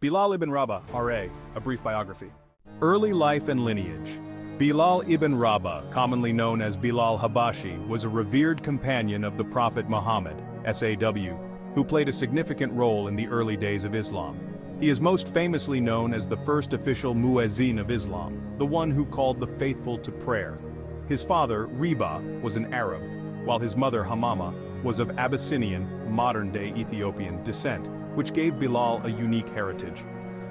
Bilal ibn Rabah, R.A., a brief biography. Early life and lineage. Bilal ibn Rabah, commonly known as Bilal Habashi, was a revered companion of the Prophet Muhammad, SAW, who played a significant role in the early days of Islam. He is most famously known as the first official muezzin of Islam, the one who called the faithful to prayer. His father, Rabah, was an Arab, while his mother, Hamama, was of Abyssinian, modern-day Ethiopian descent, which gave Bilal a unique heritage.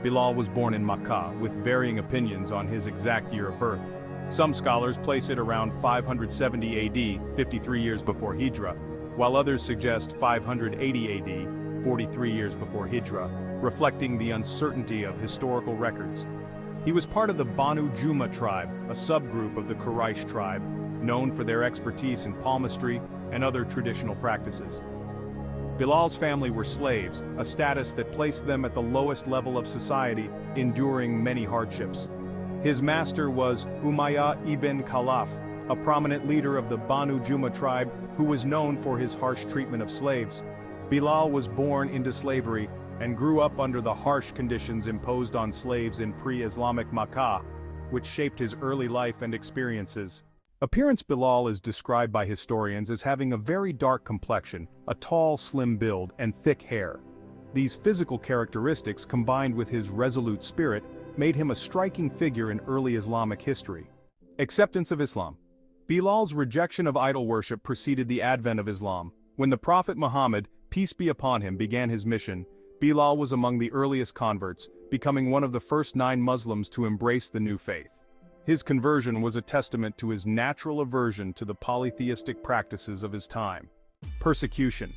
Bilal was born in Makkah, with varying opinions on his exact year of birth. Some scholars place it around 570 AD, 53 years before Hijrah, while others suggest 580 AD, 43 years before Hijrah, reflecting the uncertainty of historical records. He was part of the Banu Juma tribe, a subgroup of the Quraysh tribe, known for their expertise in palmistry and other traditional practices. Bilal's family were slaves, a status that placed them at the lowest level of society, enduring many hardships. His master was Umayyah ibn Khalaf, a prominent leader of the Banu Juma tribe who was known for his harsh treatment of slaves. Bilal was born into slavery and grew up under the harsh conditions imposed on slaves in pre-Islamic Makkah, which shaped his early life and experiences. Appearance. Bilal is described by historians as having a very dark complexion, a tall, slim build, and thick hair. These physical characteristics, combined with his resolute spirit, made him a striking figure in early Islamic history. Acceptance of Islam. Bilal's rejection of idol worship preceded the advent of Islam. When the Prophet Muhammad, peace be upon him, began his mission, Bilal was among the earliest converts, becoming one of the first 9 Muslims to embrace the new faith. His conversion was a testament to his natural aversion to the polytheistic practices of his time. Persecution.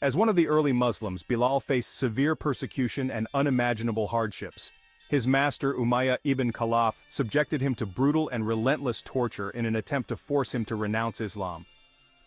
As one of the early Muslims, Bilal faced severe persecution and unimaginable hardships. His master Umayyah ibn Khalaf subjected him to brutal and relentless torture in an attempt to force him to renounce Islam.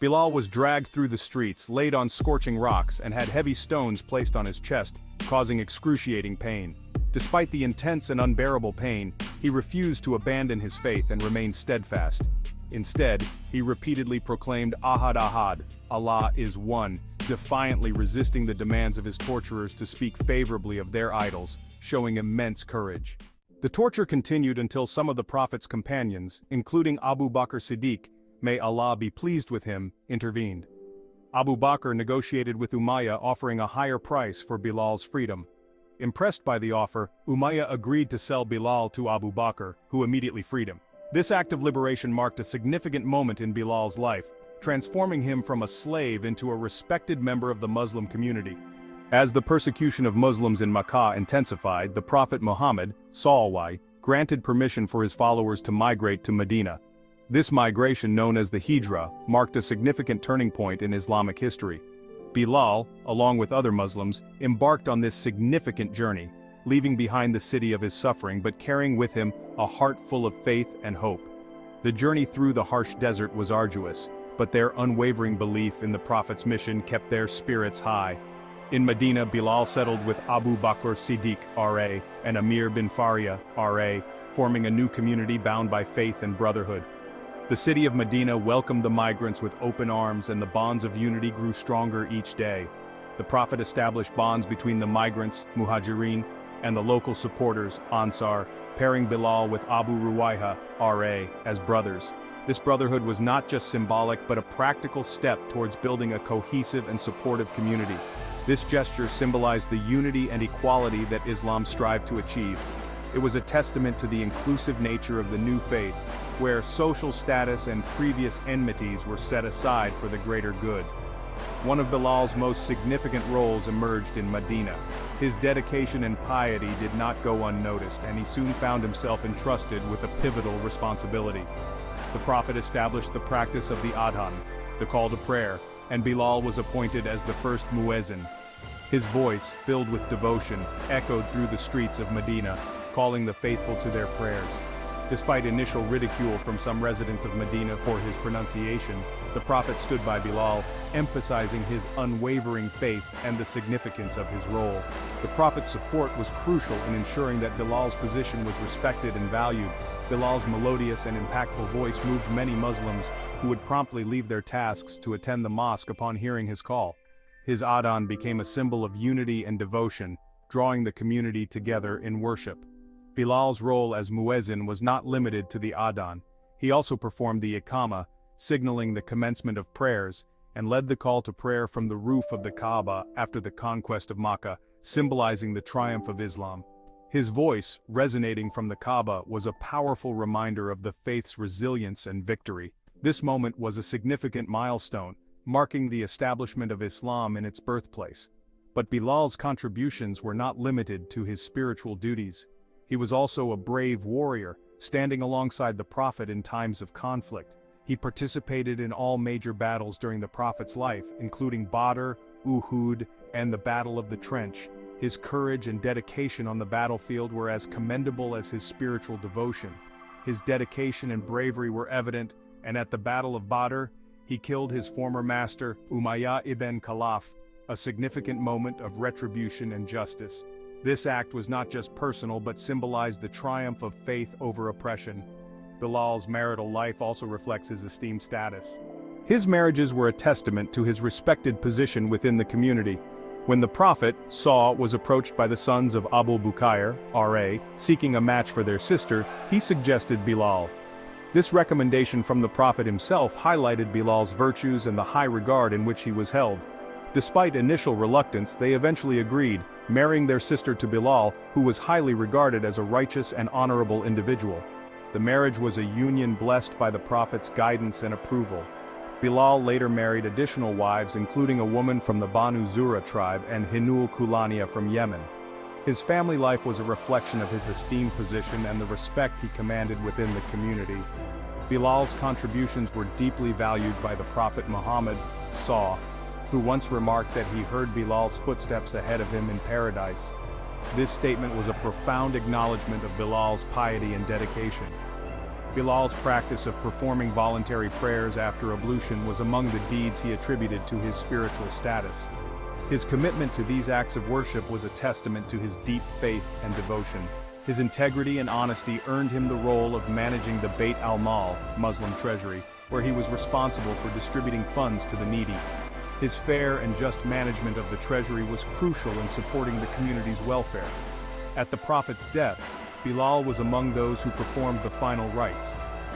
Bilal was dragged through the streets, laid on scorching rocks, and had heavy stones placed on his chest, causing excruciating pain. Despite the intense and unbearable pain, he refused to abandon his faith and remained steadfast. Instead, he repeatedly proclaimed Ahad Ahad, Allah is one, defiantly resisting the demands of his torturers to speak favorably of their idols, showing immense courage. The torture continued until some of the Prophet's companions, including Abu Bakr Siddiq, may Allah be pleased with him, intervened. Abu Bakr negotiated with Umayyah, offering a higher price for Bilal's freedom. Impressed by the offer, Umayyah agreed to sell Bilal to Abu Bakr, who immediately freed him. This act of liberation marked a significant moment in Bilal's life, transforming him from a slave into a respected member of the Muslim community. As the persecution of Muslims in Makkah intensified, the Prophet Muhammad, Sallallahu, granted permission for his followers to migrate to Medina. This migration, known as the Hijrah, marked a significant turning point in Islamic history. Bilal, along with other Muslims, embarked on this significant journey, leaving behind the city of his suffering but carrying with him a heart full of faith and hope. The journey through the harsh desert was arduous, but their unwavering belief in the Prophet's mission kept their spirits high. In Medina, Bilal settled with Abu Bakr Siddiq, R.A., and Amir bin Faria, R.A., forming a new community bound by faith and brotherhood. The city of Medina welcomed the migrants with open arms, and the bonds of unity grew stronger each day. The Prophet established bonds between the migrants, Muhajirin, and the local supporters, Ansar, pairing Bilal with Abu Ruwayha, R.A., as brothers. This brotherhood was not just symbolic but a practical step towards building a cohesive and supportive community. This gesture symbolized the unity and equality that Islam strived to achieve. It was a testament to the inclusive nature of the new faith, where social status and previous enmities were set aside for the greater good. One of Bilal's most significant roles emerged in Medina. His dedication and piety did not go unnoticed, and he soon found himself entrusted with a pivotal responsibility. The Prophet established the practice of the adhan, the call to prayer, and Bilal was appointed as the first muezzin. His voice, filled with devotion, echoed through the streets of Medina, calling the faithful to their prayers. Despite initial ridicule from some residents of Medina for his pronunciation, the Prophet stood by Bilal, emphasizing his unwavering faith and the significance of his role. The Prophet's support was crucial in ensuring that Bilal's position was respected and valued. Bilal's melodious and impactful voice moved many Muslims, who would promptly leave their tasks to attend the mosque upon hearing his call. His adhan became a symbol of unity and devotion, drawing the community together in worship. Bilal's role as muezzin was not limited to the adhan. He also performed the iqama, signaling the commencement of prayers, and led the call to prayer from the roof of the Kaaba after the conquest of Makkah, symbolizing the triumph of Islam. His voice, resonating from the Kaaba, was a powerful reminder of the faith's resilience and victory. This moment was a significant milestone, marking the establishment of Islam in its birthplace. But Bilal's contributions were not limited to his spiritual duties. He was also a brave warrior, standing alongside the Prophet in times of conflict. He participated in all major battles during the Prophet's life, including Badr, Uhud, and the Battle of the Trench. His courage and dedication on the battlefield were as commendable as his spiritual devotion. His dedication and bravery were evident, and at the Battle of Badr, he killed his former master, Umayyah ibn Khalaf, a significant moment of retribution and justice. This act was not just personal but symbolized the triumph of faith over oppression. Bilal's marital life also reflects his esteemed status. His marriages were a testament to his respected position within the community. When the Prophet, was approached by the sons of Abu Bukair, R.A., seeking a match for their sister, he suggested Bilal. This recommendation from the Prophet himself highlighted Bilal's virtues and the high regard in which he was held. Despite initial reluctance, they eventually agreed, marrying their sister to Bilal, who was highly regarded as a righteous and honorable individual. The marriage was a union blessed by the Prophet's guidance and approval. Bilal later married additional wives, including a woman from the Banu Zura tribe and Hinul Kulania from Yemen. His family life was a reflection of his esteemed position and the respect he commanded within the community. Bilal's contributions were deeply valued by the Prophet Muhammad, who once remarked that he heard Bilal's footsteps ahead of him in paradise. This statement was a profound acknowledgement of Bilal's piety and dedication. Bilal's practice of performing voluntary prayers after ablution was among the deeds he attributed to his spiritual status. His commitment to these acts of worship was a testament to his deep faith and devotion. His integrity and honesty earned him the role of managing the Bayt al-Mal, Muslim treasury, where he was responsible for distributing funds to the needy. His fair and just management of the treasury was crucial in supporting the community's welfare. At the Prophet's death, Bilal was among those who performed the final rites.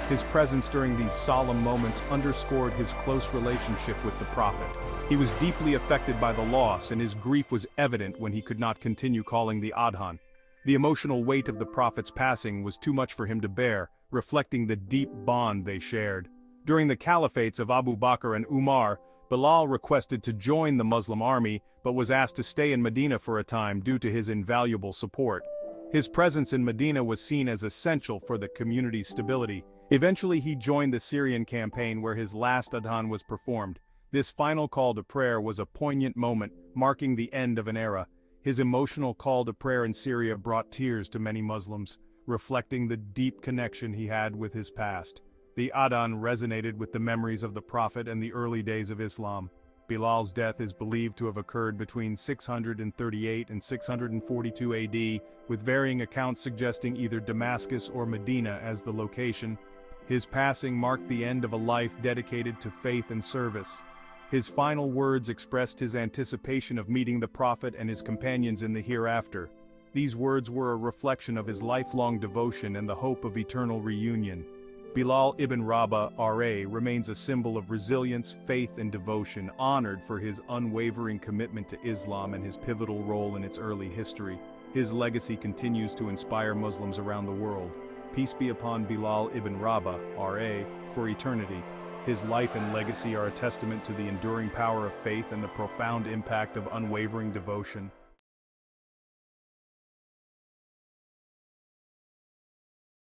His presence during these solemn moments underscored his close relationship with the Prophet. He was deeply affected by the loss, and his grief was evident when he could not continue calling the adhan. The emotional weight of the Prophet's passing was too much for him to bear, reflecting the deep bond they shared. During the caliphates of Abu Bakr and Umar, Bilal requested to join the Muslim army but was asked to stay in Medina for a time due to his invaluable support. His presence in Medina was seen as essential for the community's stability. Eventually he joined the Syrian campaign where his last adhan was performed. This final call to prayer was a poignant moment, marking the end of an era. His emotional call to prayer in Syria brought tears to many Muslims, reflecting the deep connection he had with his past. The adhan resonated with the memories of the Prophet and the early days of Islam. Bilal's death is believed to have occurred between 638 and 642 AD, with varying accounts suggesting either Damascus or Medina as the location. His passing marked the end of a life dedicated to faith and service. His final words expressed his anticipation of meeting the Prophet and his companions in the hereafter. These words were a reflection of his lifelong devotion and the hope of eternal reunion. Bilal ibn Rabah, R.A., remains a symbol of resilience, faith, and devotion, honored for his unwavering commitment to Islam and his pivotal role in its early history. His legacy continues to inspire Muslims around the world. Peace be upon Bilal ibn Rabah, R.A., for eternity. His life and legacy are a testament to the enduring power of faith and the profound impact of unwavering devotion.